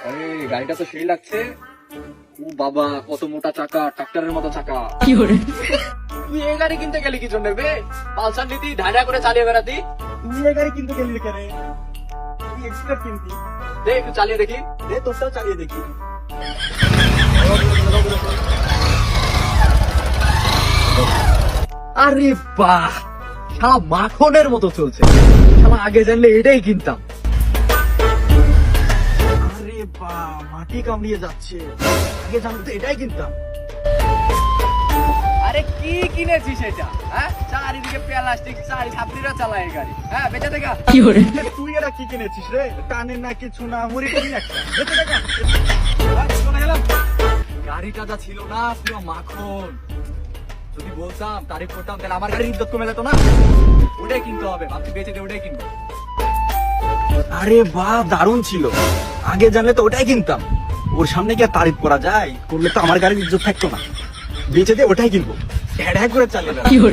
আরে গাড়িটা তো সেই লাগছে। ও বাবা, কত মোটা চাকা, ট্রাক্টরের মতো চাকা। তুই এই গাড়ি কিনতে গেলি কি জন্য বে? পালসার নিতি, ঢাড়া করে চালিয়ে বেড়াতি। তুই এই গাড়ি কিনতে গেলি কেন? তুই এক্সট্রা কিনতি। দে একটু চালিয়ে দেখি। দে তোরটাও চালিয়ে দেখি। আরে বাহ, শালা মাখনের মতো চলছে। শালা আগে জানলে এটাই কিনতাম। আরে বাহ, মাটি কামড়িয়ে যাচ্ছে। আগে জানলে তো এটাই কিনতাম। আরে কি কিনেছিস এটা? হ্যাঁ, চারিদিকে প্লাস্টিক, চারি ছাত্রীরা চালায় এই গাড়ি। হ্যাঁ, বেঁচে দেখা। তুই এটা কি কিনেছিস রে? টানের না কিছু না, মুড়ি টুড়ি একটা। বেঁচে দেখা। গাড়িটা যা ছিল না, পুরো মাখন। যদি বলতাম, তারিফ করতাম, তাহলে আমার গাড়ির ইজ্জত কমে যেত না। ওটাই কিনতে হবে, ভাবছি বেঁচে দিয়ে ওটাই কিনবো। আরে বাহ, দারুণ ছিল। আগে জানলে তো ওটাই কিনতাম। ওর সামনে কি আর তারিফ করা যায়? করলে তো আমার গাড়ির ইজ্জত থাকতো না। বেঁচে দিয়ে ওটাই কিনবো। ঢ্যাঁ ঢ্যাঁ করে চালিয়ে বেড়াবো।